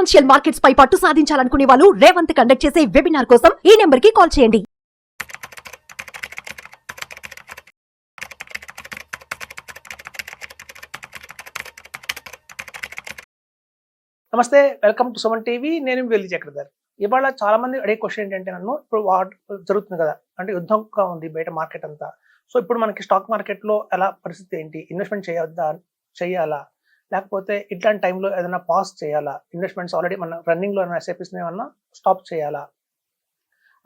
Financial markets పై పట్టు సాధించాలనుకునే వాళ్ళు Revanth conduct చేసే వెబినార్ కోసం ఈ నెంబర్ కి కాల్ చేయండి. నమస్తే, వెల్కమ్ టు సుమన్ టీవీ. నేను వెల్లి చక్రధర్. ఇవాళ చాలా మంది అడిగే క్వశ్చన్ ఏంటంటే, నన్ను ఇప్పుడు వార్ జరుగుతుంది కదా, అంటే యుద్ధంగా ఉంది బయట మార్కెట్ అంతా. సో ఇప్పుడు మనకి స్టాక్ మార్కెట్లో ఎలా పరిస్థితి ఏంటి, ఇన్వెస్ట్మెంట్ చేయొద్దా, చేయాలా, లేకపోతే ఇట్లాంటి టైంలో ఏదైనా పాస్ చేయాలా, ఇన్వెస్ట్మెంట్స్ ఆల్రెడీ మన రన్నింగ్లో ఏమైనా ఎస్ఐపిస్ ఏమన్నా స్టాప్ చేయాలా,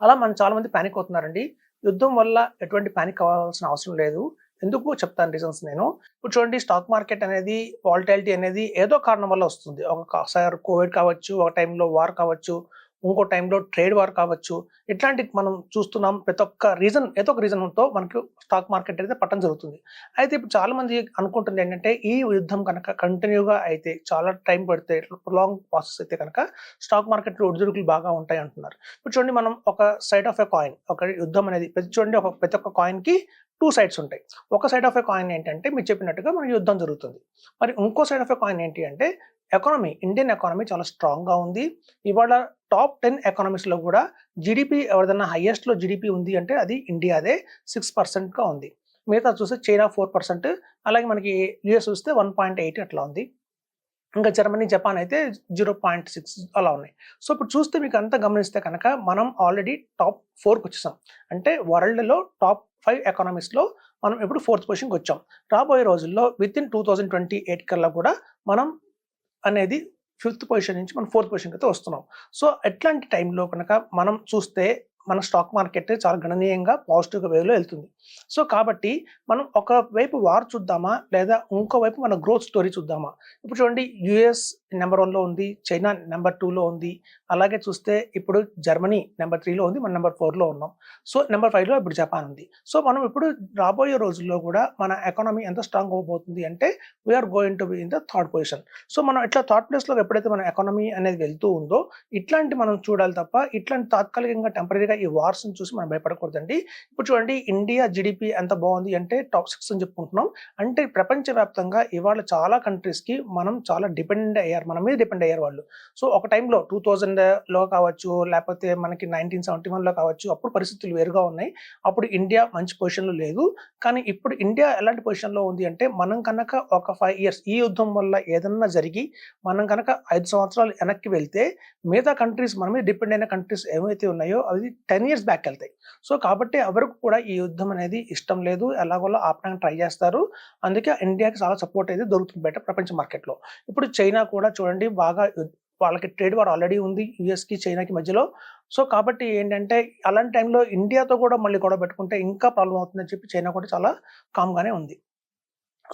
అలా మనం చాలా మంది ప్యానిక్ అవుతున్నారండి. యుద్ధం వల్ల ఎటువంటి ప్యానిక్ అవ్వాల్సిన అవసరం లేదు. ఎందుకు చెప్తాను రీజన్స్ నేను. ఇప్పుడు చూడండి, స్టాక్ మార్కెట్ అనేది వాలటాలిటీ అనేది ఏదో కారణం వల్ల వస్తుంది. ఒకసారి కోవిడ్ కావచ్చు, ఒక టైంలో వార్ కావచ్చు, ఇంకో టైంలో ట్రేడ్ వార్ కావచ్చు. ఇట్లాంటి మనం చూస్తున్నాం. ప్రతి ఒక్క రీజన్, ఏదో ఒక రీజన్తో మనకు స్టాక్ మార్కెట్ అయితే పట్టడం జరుగుతుంది. అయితే ఇప్పుడు చాలా మంది అనుకుంటుంది ఏంటంటే, ఈ యుద్ధం కనుక కంటిన్యూగా అయితే, చాలా టైం పడితే, లాంగ్ ప్రాసెస్ అయితే కనుక స్టాక్ మార్కెట్లో ఒడిదుడుకులు బాగా ఉంటాయి అంటున్నారు. ఇప్పుడు చూడండి, మనం ఒక సైడ్ ఆఫ్ ఎ కాయిన్, ఒక యుద్ధం అనేది చూడండి, ప్రతి ఒక్క కాయిన్కి 2 సైడ్స్ ఉంటాయి. ఒక సైడ్ ఆఫ్ ఎ కాయిన్ ఏంటంటే, మీరు చెప్పినట్టుగా మనకి యుద్ధం జరుగుతుంది. మరి ఇంకో సైడ్ ఆఫ్ ఎ కాయిన్ ఏంటి అంటే, ఎకానమీ, ఇండియన్ ఎకానమీ చాలా స్ట్రాంగ్గా ఉంది. ఇవాళ టాప్ 10 ఎకానమీస్లో కూడా జీడిపి ఎవరిదన్నా హైయెస్ట్లో జీడిపి ఉంది అంటే అది ఇండియాదే, 6%గా ఉంది. మిగతా చూస్తే చైనా 4%, అలాగే మనకి యూఎస్ చూస్తే 1.8 అట్లా ఉంది. ఇంకా జర్మనీ, జపాన్ అయితే 0.6 అలా ఉన్నాయి. సో ఇప్పుడు చూస్తే మీకు అంతా గమనిస్తే కనుక మనం ఆల్రెడీ టాప్ 4కి వచ్చేసాం. అంటే వరల్డ్లో టాప్ 5 ఎకానమీస్లో మనం ఇప్పుడు 4th పొజిషన్కి వచ్చాం. రాబోయే రోజుల్లో వితిన్ 2028 కల్లా కూడా మనం అనేది 5th పొజిషన్ నుంచి మనం 4th పొజిషన్కి అయితే వస్తున్నాం. సో ఎట్లాంటి టైంలో కనుక మనం చూస్తే మన స్టాక్ మార్కెట్ చాలా గణనీయంగా పాజిటివ్గా వేలో వెళ్తుంది. సో కాబట్టి మనం ఒకవైపు వార్ చూద్దామా, లేదా ఇంకోవైపు మన గ్రోత్ స్టోరీ చూద్దామా. ఇప్పుడు చూడండి, యుఎస్ నెంబర్ 1లో ఉంది, చైనా నెంబర్ 2లో ఉంది, అలాగే చూస్తే ఇప్పుడు జర్మనీ నెంబర్ 3లో ఉంది, మనం నెంబర్ 4లో ఉన్నాం. సో నెంబర్ 5లో ఇప్పుడు జపాన్ ఉంది. సో మనం ఇప్పుడు రాబోయే రోజుల్లో కూడా మన ఎకానమీ ఎంత స్ట్రాంగ్ అవ్వబోతుంది అంటే, we are going to be in the 3rd పొజిషన్. సో మనం ఇట్లా 3rd ప్లేస్లో ఎప్పుడైతే మన ఎకానమీ అనేది వెళ్తూ ఉందో, ఇట్లాంటి మనం చూడాలి తప్ప ఇట్లాంటి తాత్కాలికంగా టెంపరీగా ఈ వార్స్ని చూసి మనం భయపడకూడదండి. ఇప్పుడు చూడండి, ఇండియా జీడిపి ఎంత బాగుంది అంటే టాప్ 6 అని చెప్పుకుంటున్నాం. అంటే ప్రపంచవ్యాప్తంగా ఇవాళ చాలా కంట్రీస్కి మనం చాలా డిపెండ్ అయ్యారు, మన మీద డిపెండ్ అయ్యారు వాళ్ళు. సో ఒక టైంలో 2000లో కావచ్చు, లేకపోతే మనకి 1971లో కావచ్చు, అప్పుడు పరిస్థితులు వేరుగా ఉన్నాయి. అప్పుడు ఇండియా మంచి పొజిషన్లో లేదు. కానీ ఇప్పుడు ఇండియా ఎలాంటి పొజిషన్లో ఉంది అంటే, మనం కనుక ఒక 5 ఇయర్స్ ఈ యుద్ధం వల్ల ఏదన్నా జరిగి మనం కనుక 5 సంవత్సరాలు వెనక్కి వెళ్తే, మిగతా కంట్రీస్ మన మీద డిపెండ్ అయిన కంట్రీస్ ఏవైతే ఉన్నాయో అవి 10 ఇయర్స్ బ్యాక్ వెళ్తాయి. సో కాబట్టి ఎవరికి కూడా ఈ యుద్ధం అనేది ఇష్టం లేదు, ఎలాగోలా ఆపడానికి ట్రై చేస్తారు. అందుకే ఇండియాకి చాలా సపోర్ట్ అయితే దొరుకుతుంది బయట ప్రపంచ మార్కెట్లో. ఇప్పుడు చైనా కూడా చూడండి, బాగా వాళ్ళకి ట్రేడ్ వార్ ఆల్రెడీ ఉంది యూఎస్కి చైనాకి మధ్యలో. సో కాబట్టి ఏంటంటే, అలాంటి టైంలో ఇండియాతో కూడా మళ్ళీ గొడవ పెట్టుకుంటే ఇంకా ప్రాబ్లం అవుతుందని చెప్పి చైనా కూడా చాలా కామ్గానే ఉంది.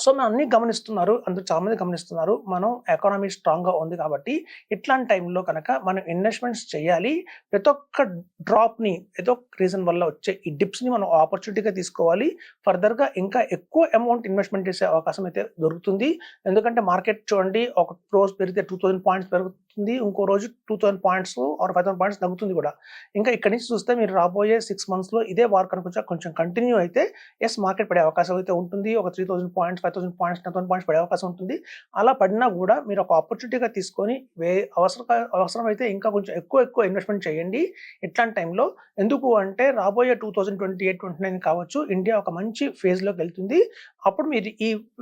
సో మనం అన్నీ గమనిస్తున్నారు, అందరూ చాలా మంది గమనిస్తున్నారు. మనం ఎకానమీ స్ట్రాంగ్గా ఉంది కాబట్టి ఇట్లాంటి టైంలో కనుక మనం ఇన్వెస్ట్మెంట్స్ చేయాలి. ప్రతి ఒక్క డ్రాప్ని, ఏదో రీజన్ వల్ల వచ్చే ఈ డిప్స్ని మనం ఆపర్చునిటీగా తీసుకోవాలి. ఫర్దర్గా ఇంకా ఎక్కువ అమౌంట్ ఇన్వెస్ట్మెంట్ చేసే అవకాశం అయితే దొరుకుతుంది. ఎందుకంటే మార్కెట్ చూడండి, ఒక రోజు పెరిగితే 2000 పాయింట్స్ పెరుగుతుంది, ఇంకో రోజు 2000 పాయింట్స్ ఆర్ 5000 పాయింట్స్ తగ్గుతుంది కూడా. ఇంకా ఇక్కడి నుంచి చూస్తే మీరు రాబోయే 6 మంత్స్లో ఇదే వార్ కనుక కొంచెం కంటిన్యూ అయితే ఎస్, మార్కెట్ పడే అవకాశం అయితే ఉంటుంది. ఒక 3000 పాయింట్స్, 5000 పాయింట్స్, 10,000 పాయింట్స్ పడే అవకాశం ఉంటుంది. అలా పడినా కూడా మీరు ఒక ఆపర్చునిటీగా తీసుకొని అవసరమైతే ఇంకా కొంచెం ఎక్కువ ఇన్వెస్ట్మెంట్ చేయండి ఇట్లాంటి టైంలో. ఎందుకు అంటే రాబోయే 2028, 29 కావచ్చు, ఇండియా ఒక మంచి ఫేజ్లోకి వెళ్తుంది. అప్పుడు మీరు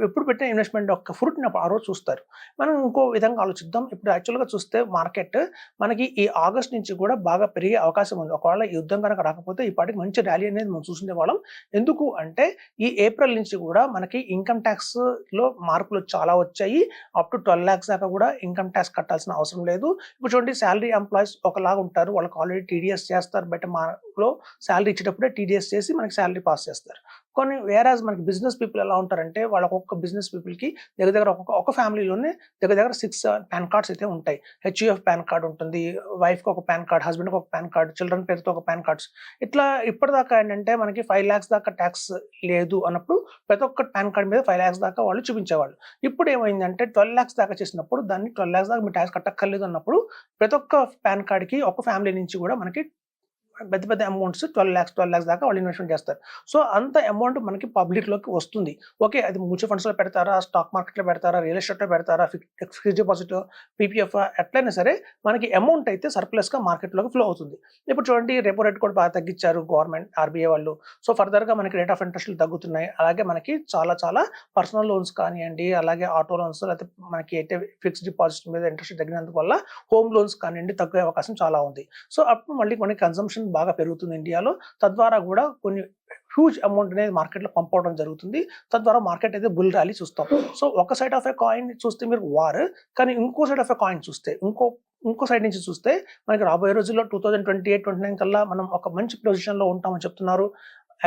ఎప్పుడు పెట్టిన ఇన్వెస్ట్మెంట్ యొక్క ఫ్రూట్ని ఆ రోజు చూస్తారు. మనం ఇంకో విధంగా ఆలోచిద్దాం. ఇప్పుడు యాక్చువల్గా చూస్తే మార్కెట్ మనకి ఈ ఆగస్ట్ నుంచి కూడా బాగా పెరిగే అవకాశం ఉంది. ఒకవేళ ఈ యుద్ధం కనుక రాకపోతే ఈ పాటికి మంచి ర్యాలీ అనేది మనం చూసుకునే వాళ్ళం. ఎందుకు అంటే ఈ ఏప్రిల్ నుంచి కూడా మనకి ఇన్కమ్ ట్యాక్స్లో మార్పులు చాలా వచ్చాయి. అప్ టు 12 lakhs దాకా కూడా ఇన్కమ్ ట్యాక్స్ కట్టాల్సిన అవసరం లేదు. ఇప్పుడు చూడండి, శాలరీ ఎంప్లాయీస్ ఒకలాగా ఉంటారు, వాళ్ళకి ఆల్రెడీ టీడీఎస్ చేస్తారు. బయట మార్క్లో శాలరీ ఇచ్చేటప్పుడే టీడీఎస్ చేసి మనకి శాలరీ పాస్ చేస్తారు. కొన్ని వేరాజ్ మనకి బిజినెస్ పీపుల్ ఎలా ఉంటారంటే, వాళ్ళ ఒక్కొక్క బిజినెస్ పీపుల్కి దగ్గర ఒక ఫ్యామిలీలోనే దగ్గర 6 పాన్ కార్డ్స్ అయితే ఉంటాయి. హెచ్యుఎఫ్ పాన్ కార్డ్ ఉంటుంది, వైఫ్కి ఒక పాన్ కార్డ్, హస్బెండ్కి ఒక పాన్ కార్డ్, చిల్డ్రన్ పేరుతో ఒక పాన్ కార్డ్స్. ఇట్లా ఇప్పటిదాకా ఏంటంటే మనకి 5 lakhs దాకా ట్యాక్స్ లేదు అన్నప్పుడు ప్రతి ఒక్క పాన్ కార్డ్ మీద 5 lakhs దాకా వాళ్ళు చూపించేవాళ్ళు. ఇప్పుడు ఏమైందంటే 12 lakhs దాకా చేసినప్పుడు దాన్ని 12 lakhs దాకా మీరు ట్యాక్స్ కట్టక్కర్లేదు అన్నప్పుడు ప్రతి ఒక్క పాన్ కార్డ్కి ఒక ఫ్యామిలీ నుంచి కూడా మనకి పెద్ద పెద్ద అమౌంట్స్ 12 lakhs దాకా వాళ్ళు ఇన్వెస్ట్మెంట్ చేస్తారు. సో అంత అమౌంట్ మనకి పబ్లిక్లోకి వస్తుంది. ఓకే, అది మ్యూచువల్ ఫండ్స్లో పెడతారా, స్టాక్ మార్కెట్లో పెడతారా, రియల్ ఎస్టేట్లో పెడతారా, ఫిక్స్డ్ డిపాజిట్, పీపీఎఫ్, ఎట్లయినా సరే మనకి అమౌంట్ అయితే సర్ప్లస్గా మార్కెట్లోకి ఫ్లో అవుతుంది. ఇప్పుడు చూడండి, రెపో రేట్ కూడా బాగా తగ్గించారు గవర్నమెంట్, ఆర్బీఐ వాళ్ళు. సో ఫర్దర్గా మనకి రేట్ ఆఫ్ ఇంట్రెస్ట్లు తగ్గుతున్నాయి. అలాగే మనకి చాలా చాలా పర్సనల్ లోన్స్ కానివ్వండి, అలాగే ఆటో లోన్స్, లేకపోతే మనకి అయితే ఫిక్స్డ్ డిపాజిట్ మీద ఇంట్రెస్ట్ తగ్గినందుకు వల్ల హోమ్ లోన్స్ కానివ్వండి తగ్గే అవకాశం చాలా ఉంది. సో అప్పుడు మళ్ళీ మనకి కన్సంప్షన్ బాగా పెరుగుతుంది ఇండియాలో. తద్వారా కూడా కొన్ని హ్యూజ్ అమౌంట్ అనేది మార్కెట్లో పంప్ అవడం జరుగుతుంది. తద్వారా మార్కెట్ అయితే బుల్ ర్యాలీ చూస్తాం. సో ఒక సైడ్ ఆఫ్ ఎ కాయిన్ చూస్తే మీరు వార్, కానీ ఇంకో సైడ్ ఆఫ్ ఎ కాయిన్ చూస్తే ఇంకో సైడ్ నుంచి చూస్తే మనకి రాబోయే రోజుల్లో 2028-29 కల్లా మనం ఒక మంచి పొజిషన్లో ఉంటామని చెప్తున్నారు.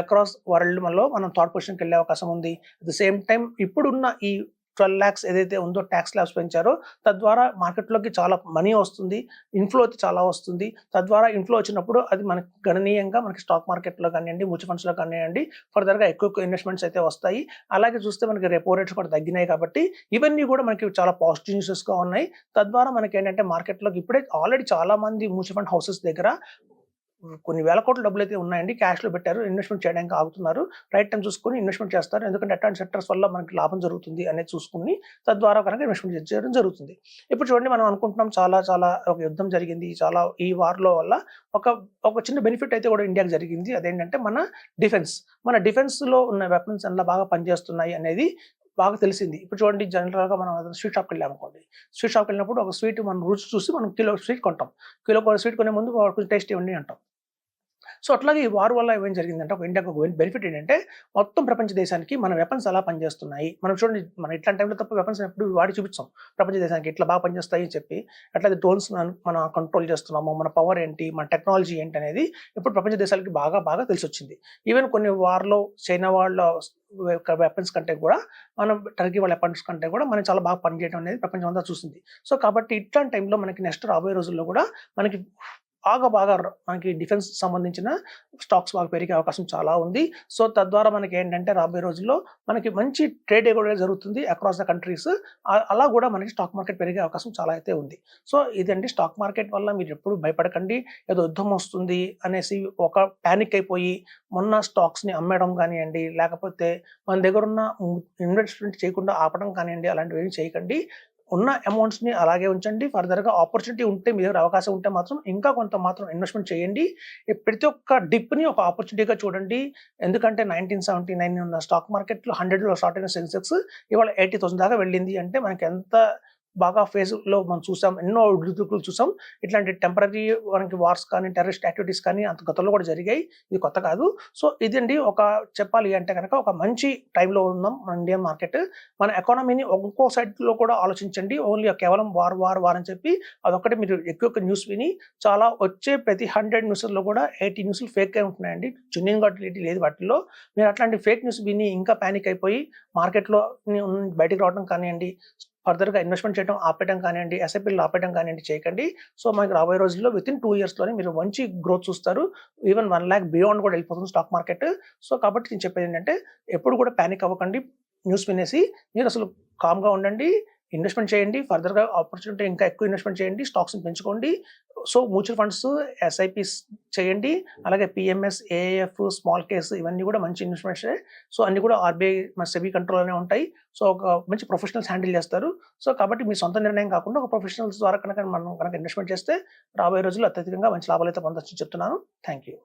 అక్రాస్ వరల్డ్ మనం థర్డ్ పొజిషన్కి వెళ్ళే అవకాశం ఉంది. అట్ ద సేమ్ టైం ఇప్పుడున్న ఈ 12 lakhs ఏదైతే ఉందో ట్యాక్స్ స్లాబ్స్ పెంచారో, తద్వారా మార్కెట్లోకి చాలా మనీ వస్తుంది, ఇన్ఫ్లో అయితే చాలా వస్తుంది. తద్వారా ఇన్ఫ్లో వచ్చినప్పుడు అది మనకి గణనీయంగా మనకి స్టాక్ మార్కెట్లో కానివ్వండి, మ్యూచువల్ ఫండ్స్లో కానివ్వండి ఫర్దర్గా ఎక్కువ ఇన్వెస్ట్మెంట్స్ అయితే వస్తాయి. అలాగే చూస్తే మనకి రెపో రేట్స్ కూడా తగ్గినాయి కాబట్టి ఇవన్నీ కూడా మనకి చాలా పాజిటివ్ న్యూసెస్గా ఉన్నాయి. తద్వారా మనకి ఏంటంటే మార్కెట్లోకి ఇప్పుడే ఆల్రెడీ చాలా మంది మ్యూచువల్ ఫండ్ హౌసెస్ దగ్గర కొన్ని వేల కోట్ల డబ్బులు అయితే ఉన్నాయండి, క్యాష్లో పెట్టారు, ఇన్వెస్ట్మెంట్ చేయడానికి ఆగుతున్నారు. రైట్ టైం చూసుకొని ఇన్వెస్ట్మెంట్ చేస్తారు. ఎందుకంటే అట్లాంటి సెక్టర్స్ వల్ల మనకి లాభం జరుగుతుంది అనేది చూసుకుని తద్వారా కనుక ఇన్వెస్ట్మెంట్ చేయడం జరుగుతుంది. ఇప్పుడు చూడండి, మనం అనుకుంటున్నాం చాలా చాలా ఒక యుద్ధం జరిగింది, చాలా ఈ వార్లో వల్ల ఒక చిన్న బెనిఫిట్ అయితే కూడా ఇండియాకి జరిగింది. అదేంటంటే మన డిఫెన్స్లో ఉన్న వెపన్స్ ఎలా బాగా పనిచేస్తున్నాయి అనేది బాగా తెలిసింది. ఇప్పుడు చూడండి, జనరల్గా మనం స్వీట్ షాప్కి వెళ్ళామనుకోండి, స్వీట్ షాప్కి వెళ్ళినప్పుడు ఒక స్వీట్ మనం రుచి చూసి మనం కిలో స్వీట్ కొంటాం. కిలో స్వీట్ కొనే ముందు కొంచెం టేస్ట్ ఇవ్వండి అంటాం. సో అట్లాగే ఈ వార్ వల్ల ఏం జరిగిందంటే, ఒక ఇండియాకు బెనిఫిట్ ఏంటంటే మొత్తం ప్రపంచ దేశానికి మన వెపన్స్ ఎలా పనిచేస్తున్నాయి. మనం చూడండి, మనం ఇట్లాంటి టైంలో తప్ప వెపన్స్ ఎప్పుడు వాడి చూపించాం ప్రపంచ దేశానికి ఇట్లా బాగా పనిచేస్తాయి అని చెప్పి. అట్లయితే డ్రోన్స్ మనం కంట్రోల్ చేస్తున్నాము, మన పవర్ ఏంటి, మన టెక్నాలజీ ఏంటి అనేది ఇప్పుడు ప్రపంచ దేశాలకి బాగా తెలిసి వచ్చింది. ఈవెన్ కొన్ని వార్లో చైనా వాళ్ళ వెపన్స్ కంటే కూడా, మనం టర్కీ వాళ్ళ వెపన్స్ కంటే కూడా మనం చాలా బాగా పనిచేయడం అనేది ప్రపంచం అంతా చూసింది. సో కాబట్టి ఇట్లాంటి టైంలో మనకి నెక్స్ట్ రాబోయే రోజుల్లో కూడా మనకి బాగా మనకి డిఫెన్స్ సంబంధించిన స్టాక్స్ బాగా పెరిగే అవకాశం చాలా ఉంది. సో తద్వారా మనకి ఏంటంటే రాబోయే రోజుల్లో మనకి మంచి ట్రేడ్ కూడా జరుగుతుంది అక్రాస్ ద కంట్రీస్. అలా కూడా మనకి స్టాక్ మార్కెట్ పెరిగే అవకాశం చాలా అయితే ఉంది. సో ఇదండి, స్టాక్ మార్కెట్ వల్ల మీరు ఎప్పుడు భయపడకండి. ఏదో యుద్ధం వస్తుంది అనేసి ఒక ప్యానిక్ అయిపోయి మొన్న స్టాక్స్ని అమ్మడం కానివ్వండి, లేకపోతే మన దగ్గర ఉన్న ఇన్వెస్ట్మెంట్ చేయకుండా ఆపడం కానివ్వండి, అలాంటివి ఏమి చేయకండి. ఉన్న అమౌంట్స్ని అలాగే ఉంచండి. ఫర్దర్గా ఆపర్చునిటీ ఉంటే, మీ దగ్గర అవకాశం ఉంటే మాత్రం ఇంకా కొంత మాత్రం ఇన్వెస్ట్మెంట్ చేయండి. ప్రతి ఒక్క డిప్ని ఒక ఆపర్చునిటీగా చూడండి. ఎందుకంటే 1979 ఉన్న స్టాక్ మార్కెట్లో 100లో స్టార్ట్ అయిన సెన్సెక్స్ ఇవాళ 80,000 దాకా వెళ్ళింది అంటే మనకి ఎంత బాగా ఫేజ్లో మనం చూసాం, ఎన్నో ఒడిదుడుకులు చూసాం. ఇట్లాంటి టెంపరీ మనకి వార్స్ కానీ, టెర్రరిస్ట్ యాక్టివిటీస్ కానీ అంత గతంలో కూడా జరిగాయి, ఇది కొత్త కాదు. సో ఇదండి, చెప్పాలి అంటే కనుక ఒక మంచి టైంలో ఉన్నాం మన ఇండియన్ మార్కెట్. మన ఎకానమీని ఇంకో సైడ్లో కూడా ఆలోచించండి. ఓన్లీ కేవలం వార్ అని చెప్పి అదొక్కటి మీరు ఎక్కువ న్యూస్ విని, చాలా వచ్చే ప్రతి 100 న్యూస్లో కూడా 80 న్యూస్లు ఫేక్గా ఉంటున్నాయండి, జెన్యూన్ గట్టిలిటీ లేదు వాటిల్లో. మీరు అట్లాంటి ఫేక్ న్యూస్ విని ఇంకా ప్యానిక్ అయిపోయి మార్కెట్లో బయటకు రావడం కానివ్వండి, ఫర్దర్గా ఇన్వెస్ట్మెంట్ చేయడం ఆపేయడం కానివ్వండి, ఎస్ఐపీలు ఆపేయడం కానివ్వండి చేయకండి. సో మనకి రాబోయే రోజుల్లో వితిన్ 2 yearsలోనే మీరు మంచి గ్రోత్ చూస్తారు. ఈవెన్ 1 lakh బియాండ్ కూడా వెళ్ళిపోతుంది స్టాక్ మార్కెట్. సో కాబట్టి నేను చెప్పేది ఏంటంటే, ఎప్పుడు కూడా ప్యానిక్ అవ్వకండి. న్యూస్ వినేసి మీరు అసలు కామ్గా ఉండండి, ఇన్వెస్ట్మెంట్ చేయండి. ఫర్దర్గా ఆపర్చునిటీ ఇంకా ఎక్కువ ఇన్వెస్ట్మెంట్ చేయండి, స్టాక్స్ని పెంచుకోండి. సో మ్యూచువల్ ఫండ్స్, ఎస్ఐపీస్ చేయండి. అలాగే పిఎంఎస్, ఏఏఎఫ్, స్మాల్ కేస్ ఇవన్నీ కూడా మంచి ఇన్వెస్ట్మెంట్సే. సో అన్ని కూడా ఆర్బీఐ మన సెబీ కంట్రోల్లోనే ఉంటాయి. సో ఒక మంచి ప్రొఫెషనల్స్ హ్యాండిల్ చేస్తారు. సో కాబట్టి మీ సొంత నిర్ణయం కాకుండా ఒక ప్రొఫెషనల్స్ ద్వారా మనం ఇన్వెస్ట్మెంట్ చేస్తే రాబోయే రోజుల్లో అత్యధికంగా మంచి లాభాలు అయితే పొందొచ్చు చెప్తున్నాను. Thank you.